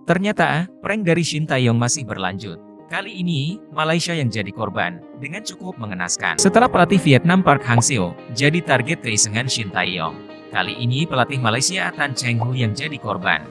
Ternyata, prank dari Shin Taeyong masih berlanjut. Kali ini, Malaysia yang jadi korban, dengan cukup mengenaskan. Setelah pelatih Vietnam Park Hang-seo jadi target keisengan Shin Taeyong, kali ini pelatih Malaysia Tan Cheng Hu yang jadi korban.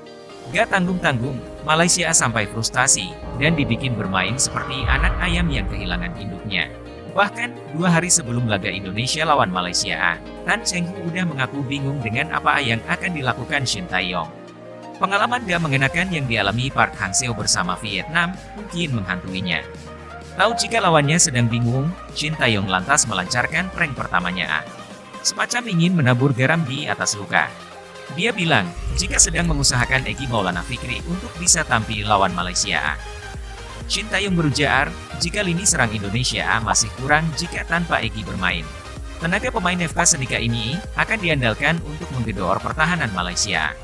Gak tanggung-tanggung, Malaysia sampai frustasi, dan dibikin bermain seperti anak ayam yang kehilangan induknya. Bahkan, 2 hari sebelum laga Indonesia lawan Malaysia, Tan Cheng Hu udah mengaku bingung dengan apa yang akan dilakukan Shin Taeyong. Pengalaman gak mengenakan yang dialami Park Hang-seo bersama Vietnam mungkin menghantuinya. Tahu jika lawannya sedang bingung, Shin Taeyong lantas melancarkan prank pertamanya. Semacam ingin menabur garam di atas luka. Dia bilang, jika sedang mengusahakan Egy Maulana Fikri untuk bisa tampil lawan Malaysia. Shin Taeyong berujar, jika lini serang Indonesia masih kurang jika tanpa Egy bermain. Tenaga pemain FK Senika ini akan diandalkan untuk menggedor pertahanan Malaysia.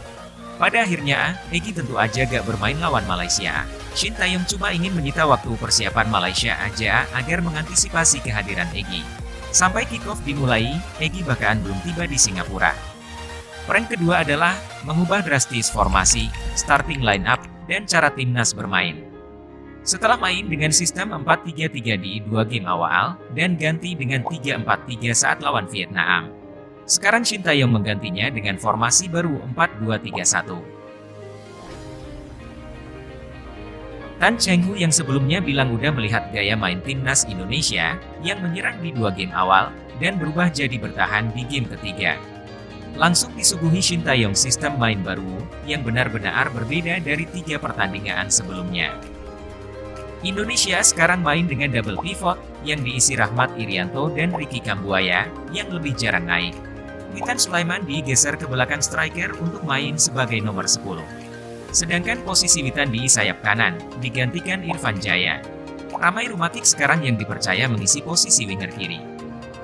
Pada akhirnya, Egy tentu aja gak bermain lawan Malaysia. Shin Taeyong cuma ingin menyita waktu persiapan Malaysia aja agar mengantisipasi kehadiran Egy. Sampai kick-off dimulai, Egy bahkan belum tiba di Singapura. Prank kedua adalah mengubah drastis formasi, starting line up, dan cara timnas bermain. Setelah main dengan sistem 4-3-3 di 2 game awal, dan ganti dengan 3-4-3 saat lawan Vietnam. Sekarang Shin Taeyong menggantinya dengan formasi baru 4-2-3-1. Tan Cheng Hu yang sebelumnya bilang udah melihat gaya main timnas Indonesia yang menyerang di 2 game awal dan berubah jadi bertahan di game ketiga. Langsung disuguhi Shin Taeyong sistem main baru yang benar-benar berbeda dari 3 pertandingan sebelumnya. Indonesia sekarang main dengan double pivot yang diisi Rahmat Irianto dan Ricky Kambuaya yang lebih jarang naik. Witan Sulaiman digeser ke belakang striker untuk main sebagai nomor 10. Sedangkan posisi Witan di sayap kanan digantikan Irfan Jaya. Ramai Rumatik sekarang yang dipercaya mengisi posisi winger kiri.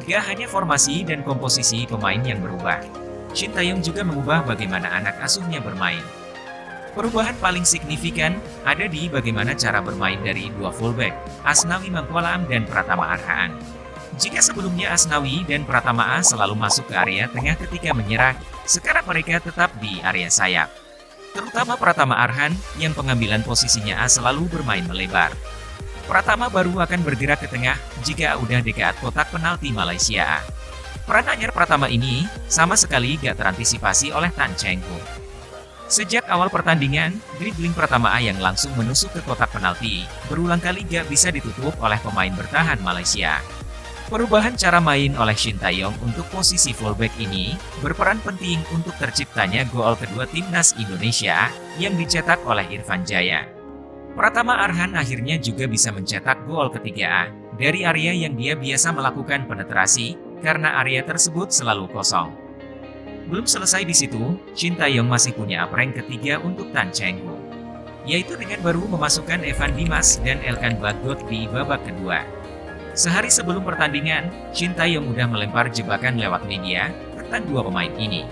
Gak hanya formasi dan komposisi pemain yang berubah, Shin Taeyong juga mengubah bagaimana anak asuhnya bermain. Perubahan paling signifikan ada di bagaimana cara bermain dari 2 fullback, Asnawi Mangkualam dan Pratama Arhan. Jika sebelumnya Asnawi dan Pratama selalu masuk ke area tengah ketika menyerang, sekarang mereka tetap di area sayap. Terutama Pratama Arhan yang pengambilan posisinya selalu bermain melebar. Pratama baru akan bergerak ke tengah jika udah dekat kotak penalti Malaysia. Peran anyar Pratama ini sama sekali gak terantisipasi oleh Tan Cheng Hu. Sejak awal pertandingan, dribbling Pratama yang langsung menusuk ke kotak penalti berulang kali gak bisa ditutup oleh pemain bertahan Malaysia. Perubahan cara main oleh Shin Taeyong untuk posisi fullback ini berperan penting untuk terciptanya gol kedua timnas Indonesia yang dicetak oleh Irfan Jaya. Pratama Arhan akhirnya juga bisa mencetak gol ketiga dari area yang dia biasa melakukan penetrasi karena area tersebut selalu kosong. Belum selesai di situ, Shin Taeyong masih punya prank ketiga untuk Tan Cheng Hu, yaitu dengan baru memasukkan Evan Dimas dan Elkan Bagot di babak kedua. Sehari sebelum pertandingan, Shin Taeyong udah melempar jebakan lewat media tentang 2 pemain ini.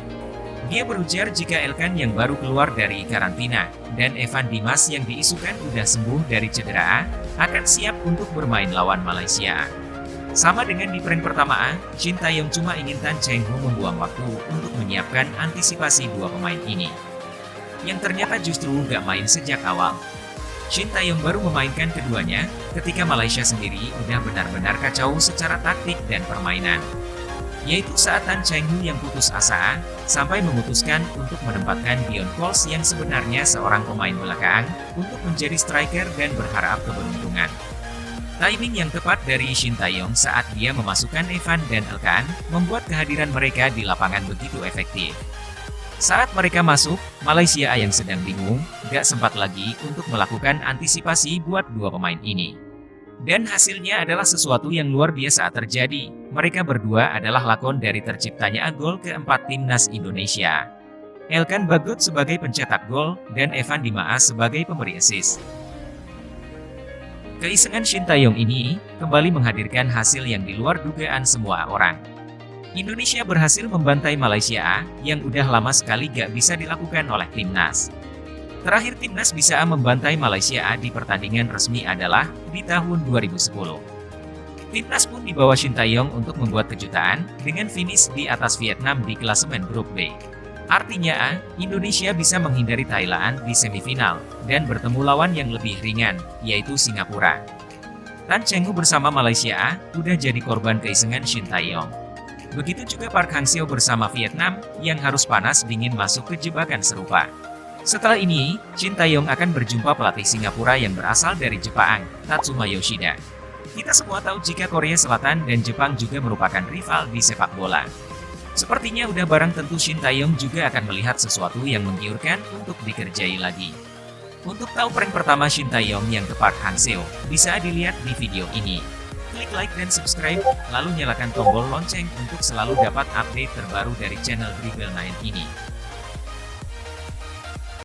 Dia berujar jika Elkan yang baru keluar dari karantina dan Evan Dimas yang diisukan udah sembuh dari cedera akan siap untuk bermain lawan Malaysia. Sama dengan di prank pertama, Shin Taeyong cuma ingin Tan Cheng Hu membuang waktu untuk menyiapkan antisipasi 2 pemain ini, yang ternyata justru gak main sejak awal. Shin Taeyong baru memainkan keduanya ketika Malaysia sendiri udah benar-benar kacau secara taktik dan permainan. Yaitu saat Tan Cheng Hu yang putus asa, sampai memutuskan untuk menempatkan Dion Coles yang sebenarnya seorang pemain belakang untuk menjadi striker dan berharap keberuntungan. Timing yang tepat dari Shin Taeyong saat dia memasukkan Evan dan Elkan membuat kehadiran mereka di lapangan begitu efektif. Saat mereka masuk, Malaysia yang sedang bingung, gak sempat lagi untuk melakukan antisipasi buat 2 pemain ini. Dan hasilnya adalah sesuatu yang luar biasa terjadi. Mereka berdua adalah lakon dari terciptanya gol keempat timnas Indonesia. Elkan Bagot sebagai pencetak gol, dan Evan Dimas sebagai pemberi assist. Keisengan Shin Taeyong ini kembali menghadirkan hasil yang di luar dugaan semua orang. Indonesia berhasil membantai Malaysia yang udah lama sekali gak bisa dilakukan oleh timnas. Terakhir timnas bisa membantai Malaysia di pertandingan resmi adalah di tahun 2010. Timnas pun dibawa Shin Taeyong untuk membuat kejutan dengan finish di atas Vietnam di klasemen grup B. Artinya, Indonesia bisa menghindari Thailand di semifinal dan bertemu lawan yang lebih ringan, yaitu Singapura. Tan Cheng Hu bersama Malaysia udah jadi korban keisengan Shin Tae-yong. Begitu juga Park Hang-seo bersama Vietnam yang harus panas dingin masuk ke jebakan serupa. Setelah ini, Shin Tae-yong akan berjumpa pelatih Singapura yang berasal dari Jepang, Tatsuma Yoshida. Kita semua tahu jika Korea Selatan dan Jepang juga merupakan rival di sepak bola. Sepertinya udah barang tentu Shin Tae-yong juga akan melihat sesuatu yang menggiurkan untuk dikerjai lagi. Untuk tahu prank pertama Shin Tae-yong yang ke Park Hang-seo, bisa dilihat di video ini. Klik like dan subscribe, lalu nyalakan tombol lonceng untuk selalu dapat update terbaru dari channel Dribble9 ini.